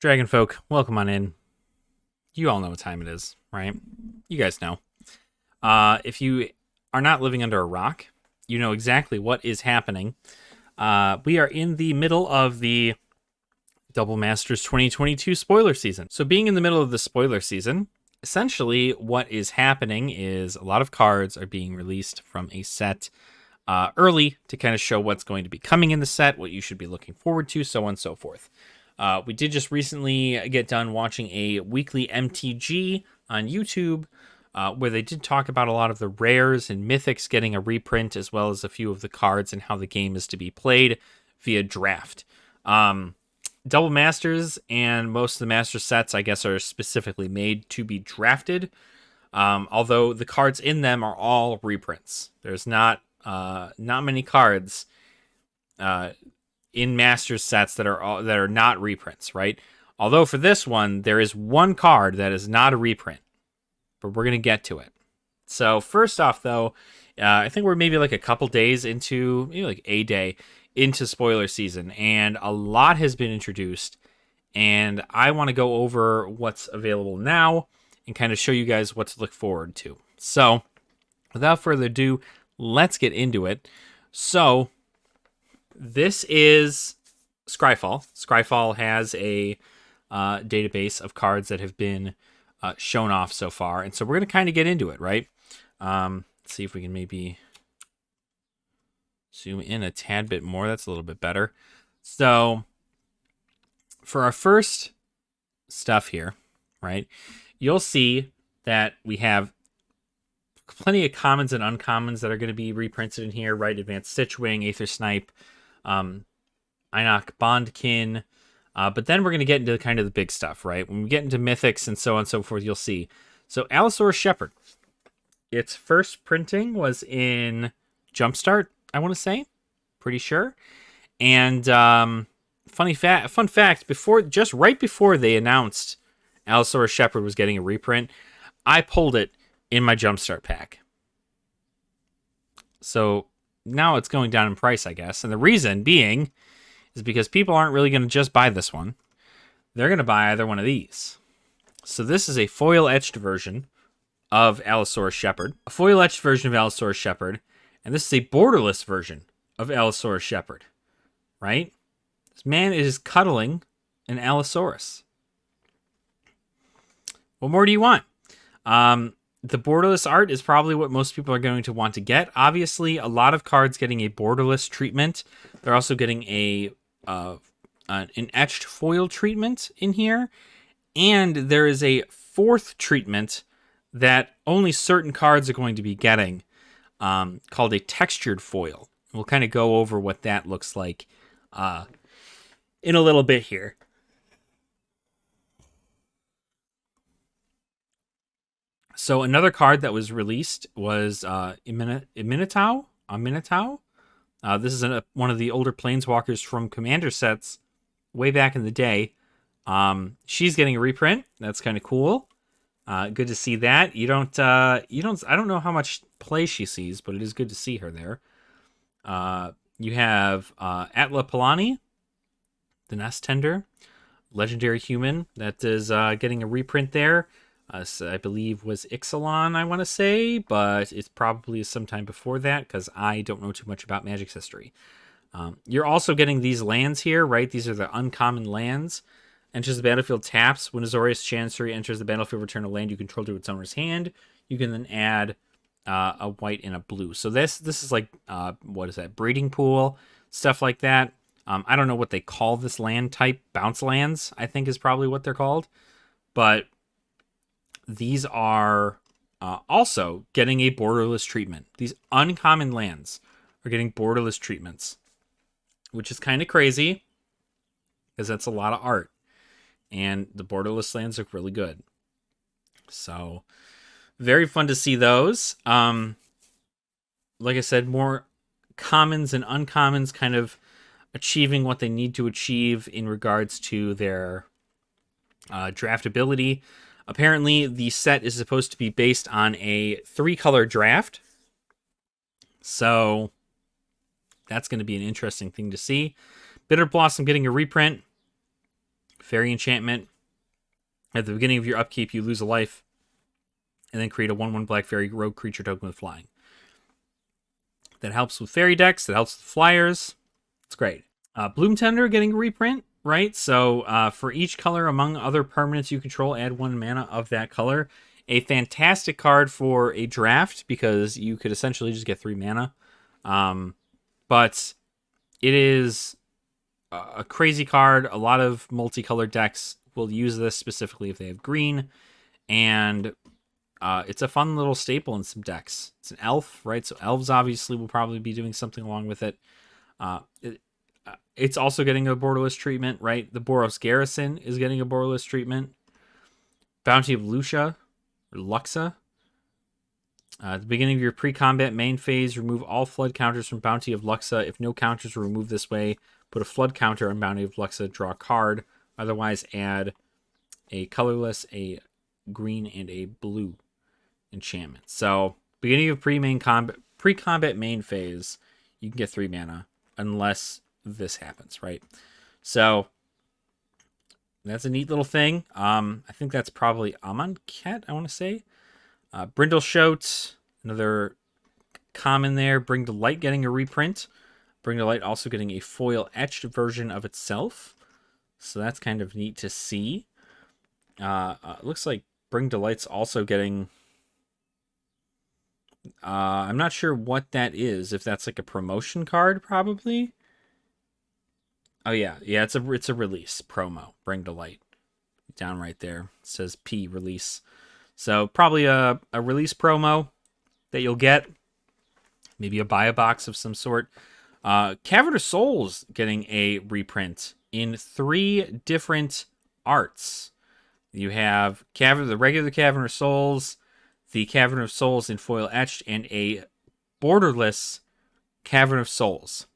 Dragon folk, welcome on in. You all know what time it is, right? You guys know. If you are not living under a rock, you know exactly what is happening. We are in the middle of the Double Masters 2022 spoiler season. So being in the middle of the spoiler season, essentially what is happening is a lot of cards are being released from a set early to kind of show what's going to be coming in the set, what you should be looking forward to, so on and so forth. We did just recently get done watching a weekly MTG on YouTube where they did talk about a lot of the rares and mythics getting a reprint, as well as a few of the cards and how the game is to be played via draft. Double Masters and most of the Master sets, I guess, are specifically made to be drafted, although the cards in them are all reprints. There's not many cards in Masters sets that are not reprints, right? Although for this one, there is one card that is not a reprint, but we're gonna get to it. So first off, though, I think we're maybe like a couple days into, maybe like a day into spoiler season, and a lot has been introduced, and I want to go over what's available now and kind of show you guys what to look forward to. So without further ado, let's get into it. So this is Scryfall. Scryfall has a database of cards that have been shown off so far, and so we're going to kind of get into it, right? Let's see if we can maybe zoom in a tad bit more. That's a little bit better. So for our first stuff here, right, you'll see that we have plenty of commons and uncommons that are going to be reprinted in here, right? Advanced Stitchwing, Aether Snipe, Einok Bondkin, but then we're going to get into kind of the big stuff, right? When we get into mythics and so on and so forth, you'll see. So Allosaurus Shepherd, its first printing was in Jumpstart, I want to say, pretty sure. And fun fact, right before they announced Allosaurus Shepherd was getting a reprint, I pulled it in my Jumpstart pack. So now it's going down in price, I guess. And the reason being is because people aren't really going to just buy this one. They're going to buy either one of these. So this is a foil-etched version of Allosaurus Shepherd. A foil-etched version of Allosaurus Shepherd. And this is a borderless version of Allosaurus Shepherd. Right? This man is cuddling an Allosaurus. What more do you want? The borderless art is probably what most people are going to want to get. Obviously, a lot of cards getting a borderless treatment. They're also getting an etched foil treatment in here. And there is a fourth treatment that only certain cards are going to be getting, called a textured foil. We'll kind of go over what that looks like in a little bit here. So another card that was released was Minotaur. This is one of the older Planeswalkers from Commander sets way back in the day. She's getting a reprint. That's kind of cool. Good to see that. I don't know how much play she sees, but it is good to see her there. You have Atla Palani, the Nest Tender, legendary human that is getting a reprint there. I believe was Ixalan, I want to say, but it's probably sometime before that because I don't know too much about Magic's history. You're also getting these lands here, right? These are the uncommon lands. Enters the battlefield, taps. When Azorius Chancery enters the battlefield, return a land you control to its owner's hand. You can then add a white and a blue. So this is like, what is that? Breeding pool, stuff like that. I don't know what they call this land type. Bounce lands, I think is probably what they're called. But these are also getting a borderless treatment. These uncommon lands are getting borderless treatments, which is kind of crazy because that's a lot of art. And the borderless lands look really good. So very fun to see those. Like I said, more commons and uncommons kind of achieving what they need to achieve in regards to their draftability. Apparently, the set is supposed to be based on a 3-color draft. So that's going to be an interesting thing to see. Bitter Blossom getting a reprint. Fairy enchantment. At the beginning of your upkeep, you lose a life, and then create a 1/1 black fairy rogue creature token with flying. That helps with fairy decks. That helps with flyers. It's great. Bloom Tender getting a reprint, right? So for each color among other permanents you control, add 1 mana of that color. A fantastic card for a draft because you could essentially just get 3 mana. But it is a crazy card. A lot of multicolored decks will use this specifically if they have green. And it's a fun little staple in some decks. It's an elf, right? So elves obviously will probably be doing something along with it. It's also getting a borderless treatment, right? The Boros Garrison is getting a borderless treatment. Bounty of Lucia, or Luxa. At the beginning of your pre-combat main phase, remove all flood counters from Bounty of Luxa. If no counters are removed this way, put a flood counter on Bounty of Luxa, draw a card. Otherwise, add a colorless, a green, and a blue enchantment. So, beginning of pre-combat main phase, you can get 3 mana unless this happens, right? So, that's a neat little thing. I think that's probably Amonkhet, I want to say. Brindleshote, another common there. Bring to Light getting a reprint. Bring to Light also getting a foil etched version of itself. So that's kind of neat to see. It looks like Bring to Light's also getting... I'm not sure what that is. If that's like a promotion card, probably. Oh yeah, it's a release promo. Bring to Light, down right there. It says P release. So probably a release promo that you'll get. Maybe a buy a box of some sort. Cavern of Souls getting a reprint in 3 different arts. You have the regular Cavern of Souls, the Cavern of Souls in foil etched, and a borderless Cavern of Souls.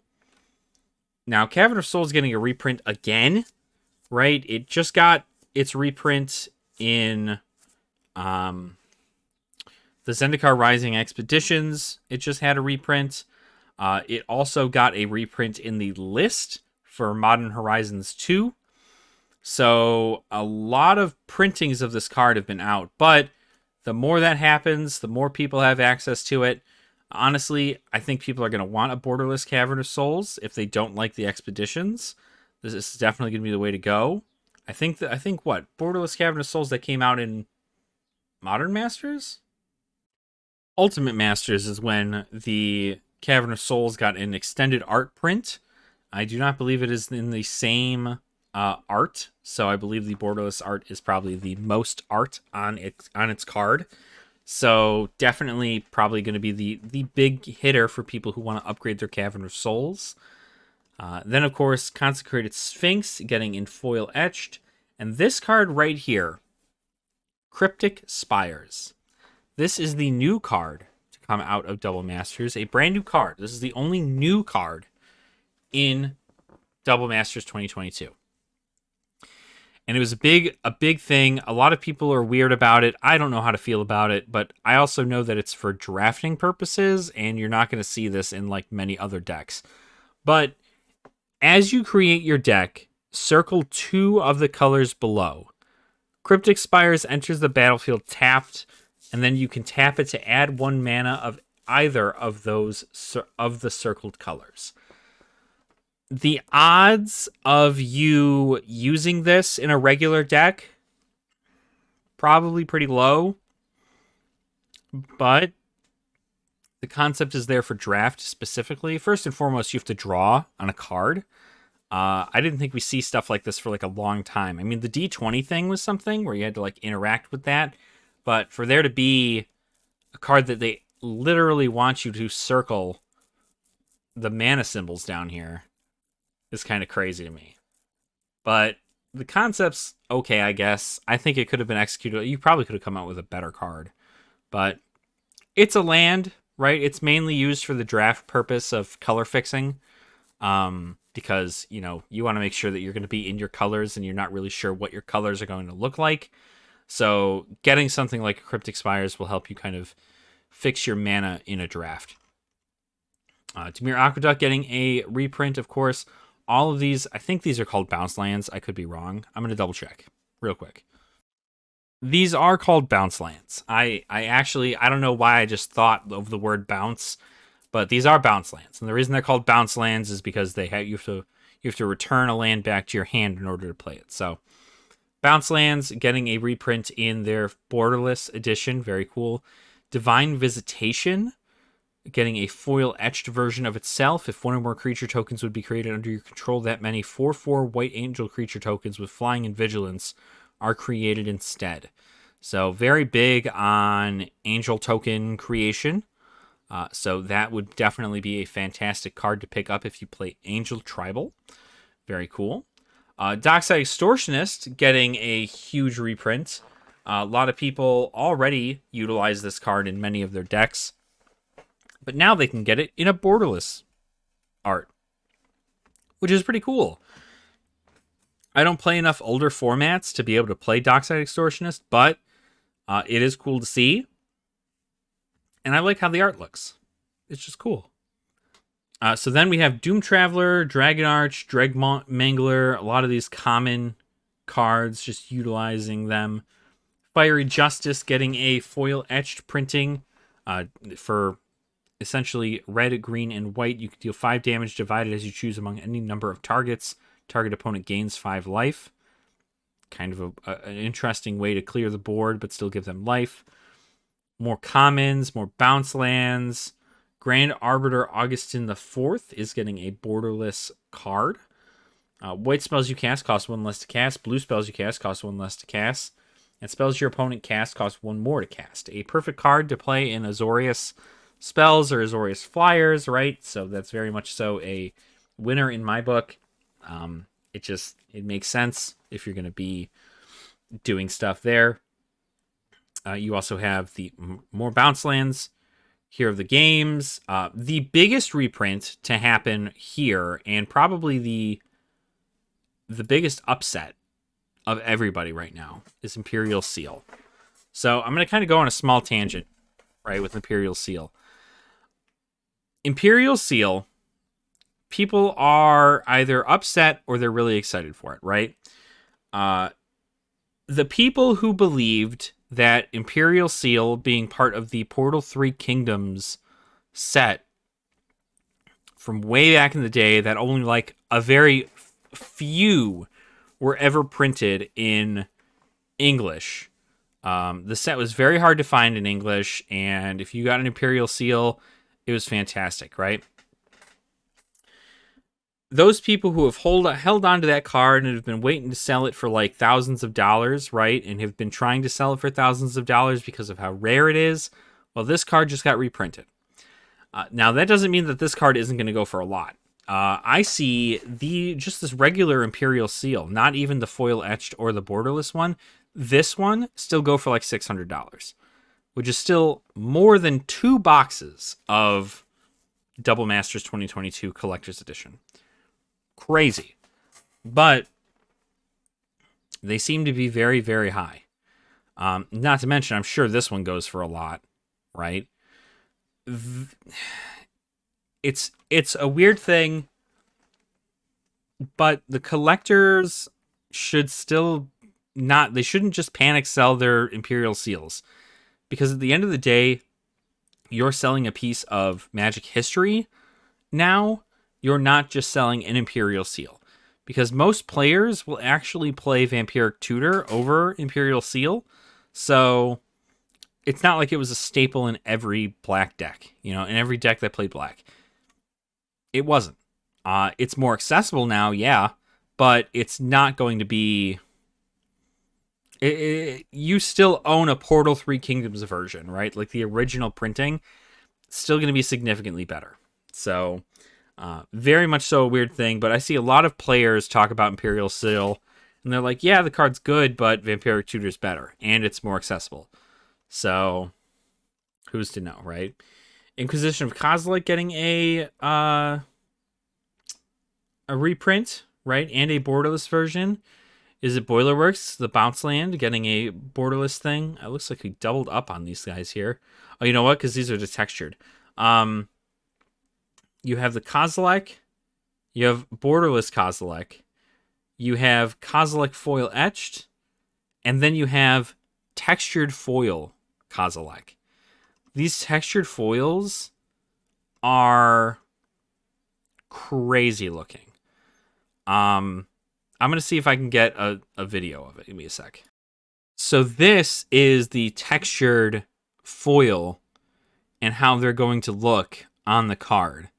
Now, Cavern of Souls getting a reprint again, right? It just got its reprint in the Zendikar Rising Expeditions. It just had a reprint. It also got a reprint in the list for Modern Horizons 2. So a lot of printings of this card have been out, but the more that happens, the more people have access to it. Honestly, I think people are going to want a borderless Cavern of Souls if they don't like the Expeditions. This is definitely going to be the way to go. I think what? Borderless Cavern of Souls that came out in Modern Masters? Ultimate Masters is when the Cavern of Souls got an extended art print. I do not believe it is in the same art, so I believe the borderless art is probably the most art on its card. So definitely probably going to be the big hitter for people who want to upgrade their Cavern of Souls. Then, of course, Consecrated Sphinx getting in foil etched. And this card right here, Cryptic Spires. This is the new card to come out of Double Masters. A brand new card. This is the only new card in Double Masters 2022. And it was a big thing. A lot of people are weird about it. I don't know how to feel about it, but I also know that it's for drafting purposes, and you're not going to see this in like many other decks. But as you create your deck, circle 2 of the colors below. Cryptic Spires enters the battlefield tapped, and then you can tap it to add 1 mana of either of those of the circled colors. The odds of you using this in a regular deck, probably pretty low. But the concept is there for draft specifically. First and foremost, you have to draw on a card. I didn't think we see stuff like this for like a long time. I mean, the D20 thing was something where you had to like interact with that. But for there to be a card that they literally want you to circle the mana symbols down here is kind of crazy to me. But the concept's okay, I guess. I think it could have been executed. You probably could have come out with a better card. But it's a land, right? It's mainly used for the draft purpose of color fixing. Because, you know, you want to make sure that you're going to be in your colors and you're not really sure what your colors are going to look like. So getting something like Cryptic Spires will help you kind of fix your mana in a draft. Dimir Aqueduct getting a reprint, of course. all of these, I think these are called bounce lands. I could be wrong. I'm going to double check real quick. These are called bounce lands. I don't know why I just thought of the word bounce, but these are bounce lands. And the reason they're called bounce lands is because you have to return a land back to your hand in order to play it. So bounce lands getting a reprint in their borderless edition, very cool. Divine Visitation getting a foil etched version of itself. If one or more creature tokens would be created under your control, that many 4/4 white angel creature tokens with flying and vigilance are created instead. So very big on angel token creation. So that would definitely be a fantastic card to pick up if you play Angel Tribal. Very cool. Dockside Extortionist getting a huge reprint. A lot of people already utilize this card in many of their decks, but now they can get it in a borderless art, which is pretty cool. I don't play enough older formats to be able to play Dockside Extortionist, but it is cool to see. And I like how the art looks. It's just cool. So then we have Doom Traveler, Dragon Arch, Mangler, a lot of these common cards, just utilizing them. Fiery Justice getting a foil etched printing for essentially red, green, and white. You can deal 5 damage divided as you choose among any number of targets. Target opponent gains 5 life. Kind of an interesting way to clear the board, but still give them life. More commons, more bounce lands. Grand Arbiter Augustin IV is getting a borderless card. White spells you cast cost 1 less to cast. Blue spells you cast cost 1 less to cast. And spells your opponent cast cost 1 more to cast. A perfect card to play in Azorius spells or Azorius flyers, right? So that's very much so a winner in my book. It makes sense if you're going to be doing stuff there. You also have the more bounce lands. Here are the games. The biggest reprint to happen here, and probably the biggest upset of everybody right now, is Imperial Seal. So I'm going to kind of go on a small tangent, right, with Imperial Seal. Imperial Seal, people are either upset or they're really excited for it, right? The people who believed that Imperial Seal being part of the Portal 3 Kingdoms set from way back in the day, that only like a very few were ever printed in English. The set was very hard to find in English, and if you got an Imperial Seal, it was fantastic, right? Those people who have held on to that card and have been waiting to sell it for like thousands of dollars, right? And have been trying to sell it for thousands of dollars because of how rare it is. Well, this card just got reprinted. Now, that doesn't mean that this card isn't going to go for a lot. I see just this regular Imperial Seal, not even the foil etched or the borderless one. This one still go for like $600, which is still more than 2 boxes of Double Masters 2022 Collector's Edition. Crazy. But they seem to be very, very high. Not to mention, I'm sure this one goes for a lot, right? It's a weird thing, but the collectors should still not, they shouldn't just panic sell their Imperial Seals, because at the end of the day, you're selling a piece of Magic history now. You're not just selling an Imperial Seal, because most players will actually play Vampiric Tutor over Imperial Seal. So it's not like it was a staple in every black deck, in every deck that played black. It wasn't. It's more accessible now, yeah, but it's not going to be... you still own a Portal 3 Kingdoms version, right? Like the original printing, it's still going to be significantly better. So... very much so a weird thing, but I see a lot of players talk about Imperial Seal, and they're like, yeah, the card's good, but Vampiric Tutor's better, and it's more accessible. So, who's to know, right? Inquisition of Kozilek getting a reprint, right, and a borderless version. Is it Boilerworks, the bounce land, getting a borderless thing? It looks like we doubled up on these guys here. Oh, you know what? Because these are just textured. You have the Kozilek, You have borderless Kozilek. You have Kozilek foil etched. And then you have textured foil Kozilek. These textured foils are crazy looking. I'm going to see if I can get a video of it. Give me a sec. So this is the textured foil and how they're going to look on the card.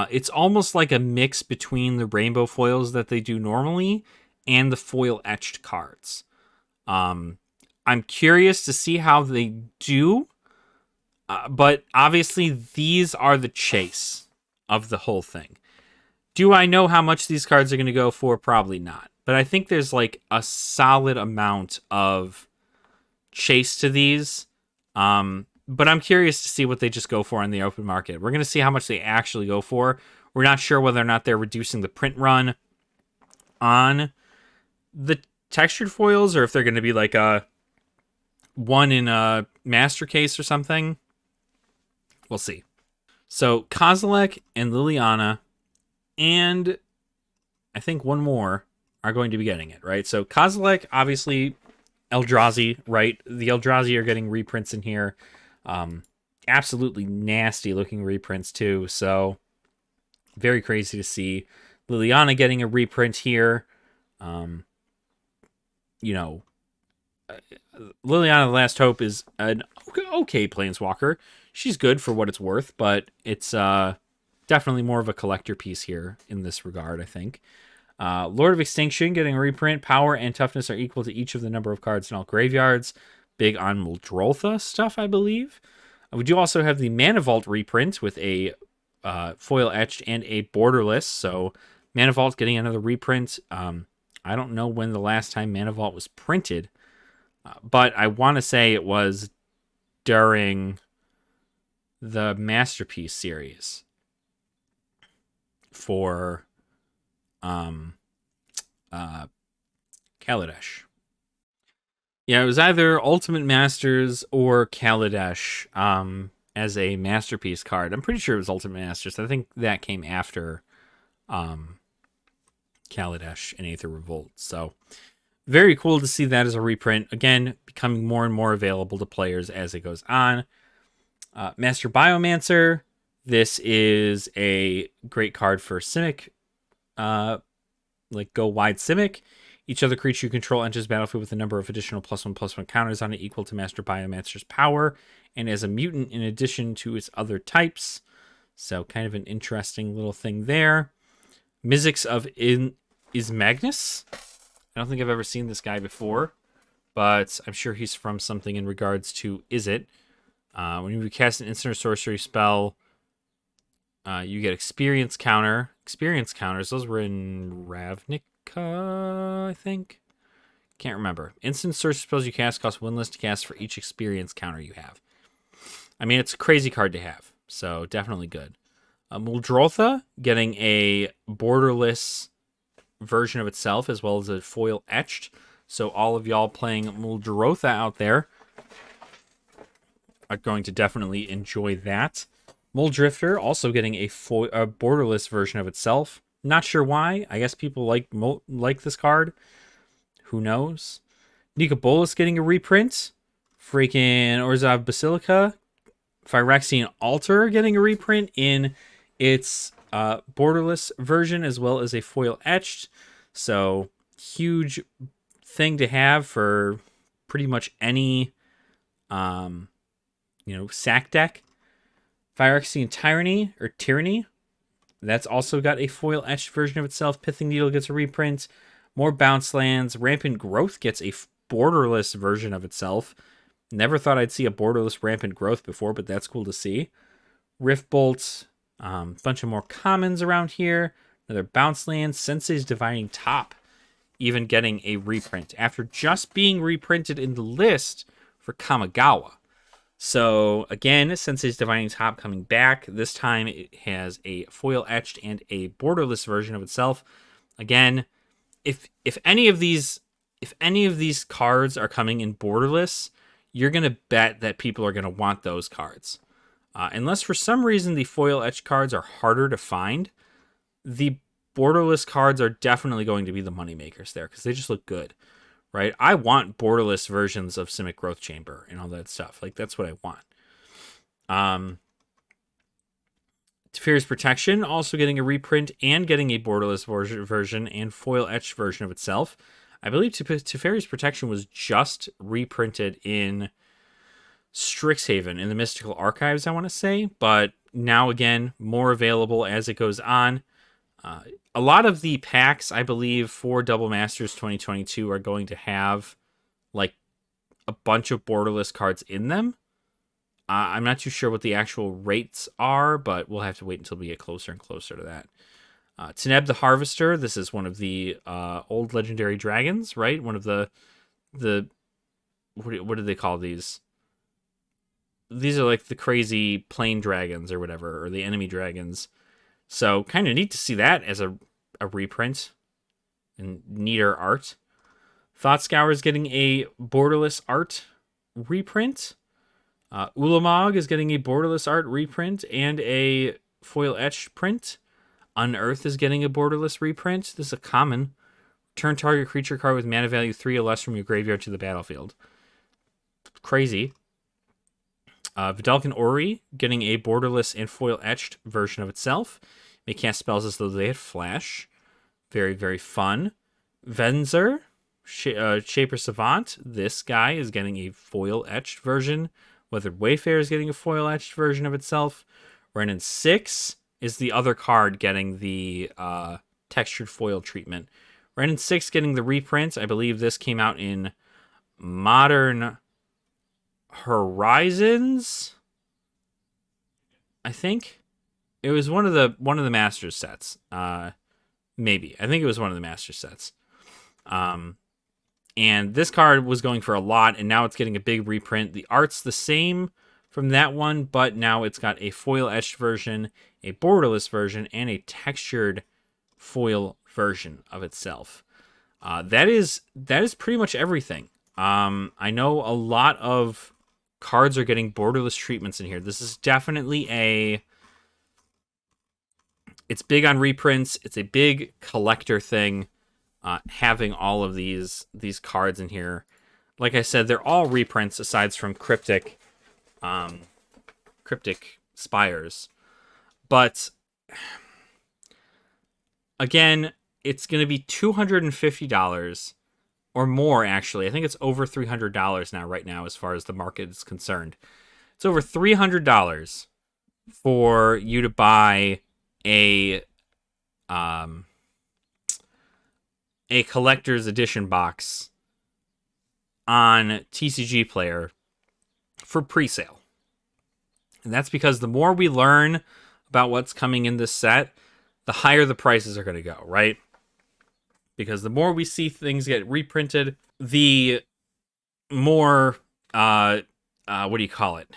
It's almost like a mix between the rainbow foils that they do normally and the foil etched cards. I'm curious to see how they do, but obviously these are the chase of the whole thing. Do I know how much these cards are going to go for? Probably not. But I think there's like a solid amount of chase to these. But I'm curious to see what they just go for on the open market. We're going to see how much they actually go for. We're not sure whether or not they're reducing the print run on the textured foils or if they're going to be like a one in a master case or something. We'll see. So Kozilek and Liliana and I think one more are going to be getting it, right? So Kozilek, obviously, Eldrazi, right? The Eldrazi are getting reprints in here. Absolutely nasty looking reprints too. So very crazy to see Liliana getting a reprint here. You know, Liliana the Last Hope is an okay planeswalker. She's good for what it's worth, but it's definitely more of a collector piece here in this regard, I think. Lord of Extinction getting a reprint. Power and toughness are equal to each of the number of cards in all graveyards. Big on Muldrotha stuff, I believe. We do also have the Mana Vault reprint with a foil etched and a borderless. So Mana Vault getting another reprint. I don't know when the last time Mana Vault was printed, but I want to say it was during the Masterpiece series for Kaladesh. Yeah, it was either Ultimate Masters or Kaladesh as a Masterpiece card. I'm pretty sure it was Ultimate Masters. I think that came after Kaladesh and Aether Revolt. So very cool to see that as a reprint. Again, becoming more and more available to players as it goes on. Master Biomancer. This is a great card for Simic. Like go wide Simic. Each other creature you control enters battlefield with a number of additional +1/+1 counters on it equal to Master Biomancer's power, and as a mutant in addition to its other types. So kind of an interesting little thing there. Mizzix of Ismagnus. I don't think I've ever seen this guy before, but I'm sure he's from something in regards to Izzet. When you cast an instant or sorcery spell, you get experience counter. Experience counters, those were in Ravnica, I think. Can't remember. Instant sorcery spells you cast cost 1 less to cast for each experience counter you have. I mean, it's a crazy card to have, so definitely good. Muldrotha getting a borderless version of itself as well as a foil etched. So all of y'all playing Muldrotha out there are going to definitely enjoy that. Muldrifter also getting a borderless version of itself. Not sure why. I guess people like this card. Who knows? Nika Bolas getting a reprint. Freaking Orzhov Basilica. Phyrexian Altar getting a reprint in its borderless version as well as a foil etched. So huge thing to have for pretty much any sack deck. Phyrexian Tyranny. That's also got a foil etched version of itself. Pithing Needle gets a reprint. More bounce lands. Rampant Growth gets a borderless version of itself. Never thought I'd see a borderless Rampant Growth before, but that's cool to see. Rift Bolt. Bunch of more commons around here. Another bounce land. Sensei's Divining Top even getting a reprint after just being reprinted in the list for Kamigawa. So again, Sensei's Divining Top coming back. This time it has a foil etched and a borderless version of itself. Again, if any of these cards are coming in borderless, you're gonna bet that people are gonna want those cards. Unless for some reason the foil etched cards are harder to find, the borderless cards are definitely going to be the moneymakers there because they just look good, right? I want borderless versions of Simic Growth Chamber and all that stuff. Like, that's what I want. Teferi's Protection also getting a reprint and getting a borderless version and foil etched version of itself. I believe Teferi's Protection was just reprinted in Strixhaven in the Mystical Archives, I want to say, but now again, more available as it goes on. A lot of the packs, I believe, for Double Masters 2022 are going to have like a bunch of borderless cards in them. I'm not too sure what the actual rates are, but we'll have to wait until we get closer and closer to that. Tineb the Harvester, this is one of the old legendary dragons, right? One of the what do they call these? These are like the crazy plane dragons or whatever, or the enemy dragons. So kind of neat to see that as a reprint and neater art. Thought Scour is getting a borderless art reprint. Ulamog is getting a borderless art reprint and a foil etched print. Unearth is getting a borderless reprint. This is a common. Turn target creature card with mana value 3 or less from your graveyard to the battlefield. Crazy. Vidalcan Ori getting a borderless and foil etched version of itself. May cast spells as though they had flash. Very, very fun. Venzer, Shaper Savant. This guy is getting a foil etched version. Weathered Wayfarer is getting a foil etched version of itself. Renin 6 is the other card getting the textured foil treatment. Renin 6 getting the reprint. I believe this came out in Modern Horizons, I think. It was one of the Masters sets. Maybe. I think it was one of the Masters sets. And this card was going for a lot, and now it's getting a big reprint. The art's the same from that one, but now it's got a foil etched version, a borderless version, and a textured foil version of itself. That is pretty much everything. I know a lot of cards are getting borderless treatments in here. This is definitely it's big on reprints. It's a big collector thing, having all of these cards in here. Like I said, they're all reprints aside from Cryptic Spires. But again, it's going to be $250 or more, actually. I think it's over $300 now, right now, as far as the market is concerned. It's over $300 for you to buy a collector's edition box on TCGPlayer for pre-sale. And that's because the more we learn about what's coming in this set, the higher the prices are going to go, right? Because the more we see things get reprinted, the more, what do you call it?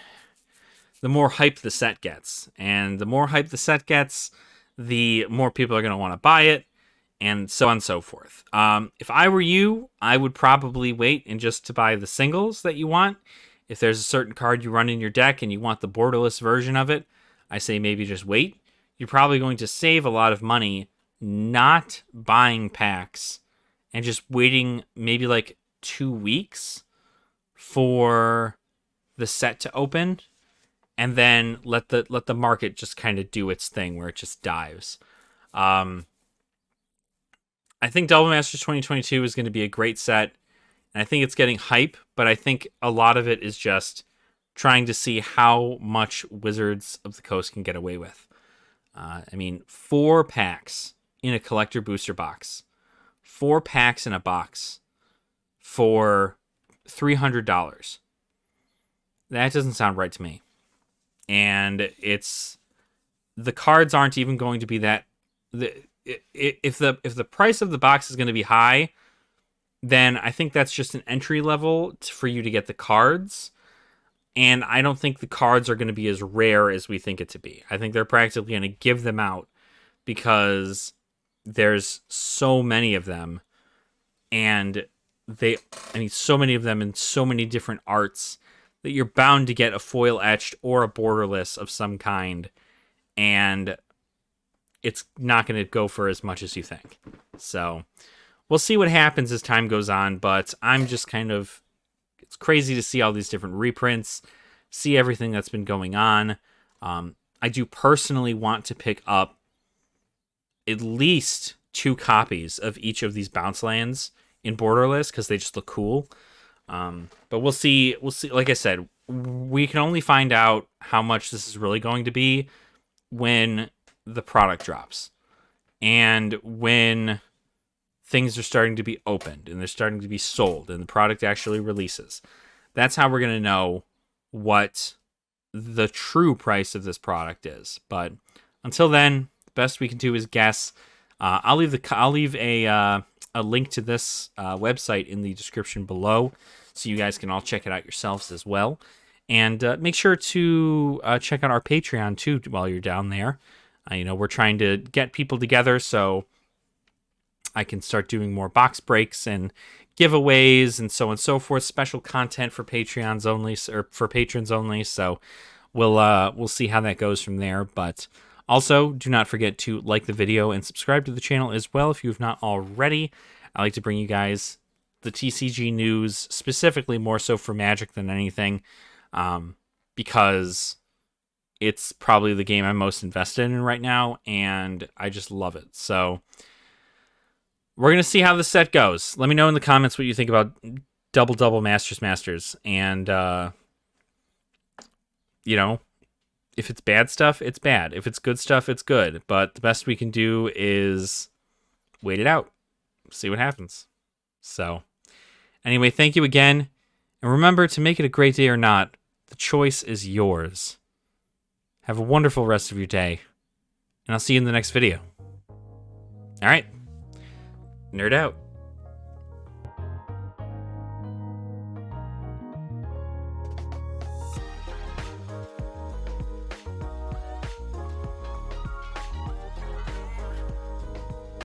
The more hype the set gets. And the more hype the set gets, the more people are going to want to buy it, and so on and so forth. If I were you, I would probably wait and just to buy the singles that you want. If there's a certain card you run in your deck and you want the borderless version of it, I say maybe just wait. You're probably going to save a lot of money not buying packs and just waiting maybe like 2 weeks for the set to open, and then let the market just kind of do its thing where it just dives. I think Double Masters 2022 is going to be a great set, and I think it's getting hype, but I think a lot of it is just trying to see how much Wizards of the Coast can get away with. 4 packs in a collector booster box. 4 packs in a box for $300. That doesn't sound right to me. And the cards aren't even going to be that. If the price of the box is going to be high, then I think that's just an entry level for you to get the cards. And I don't think the cards are going to be as rare as we think it to be. I think they're practically going to give them out because there's so many of them, and so many of them in so many different arts that you're bound to get a foil etched or a borderless of some kind. And it's not going to go for as much as you think. So we'll see what happens as time goes on, but I'm just kind of, it's crazy to see all these different reprints, see everything that's been going on. I do personally want to pick up at least 2 copies of each of these bounce lands in Borderless because they just look cool. But we'll see. We'll see. Like I said, we can only find out how much this is really going to be when the product drops and when things are starting to be opened and they're starting to be sold and the product actually releases. That's how we're going to know what the true price of this product is. But until then, the best we can do is guess. I'll leave a link to this website in the description below, so you guys can all check it out yourselves as well. And make sure to check out our Patreon too while you're down there. We're trying to get people together so I can start doing more box breaks and giveaways and so on and so forth. Special content for Patreons only, or for patrons only. So we'll see how that goes from there. But also, do not forget to like the video and subscribe to the channel as well if you have not already. I like to bring you guys the TCG news, specifically more so for Magic than anything, because it's probably the game I'm most invested in right now, and I just love it. So we're going to see how the set goes. Let me know in the comments what you think about Double Masters. And, if it's bad stuff, it's bad. If it's good stuff, it's good. But the best we can do is wait it out. See what happens. So, anyway, thank you again. And remember, to make it a great day or not, the choice is yours. Have a wonderful rest of your day. And I'll see you in the next video. All right. Nerd out.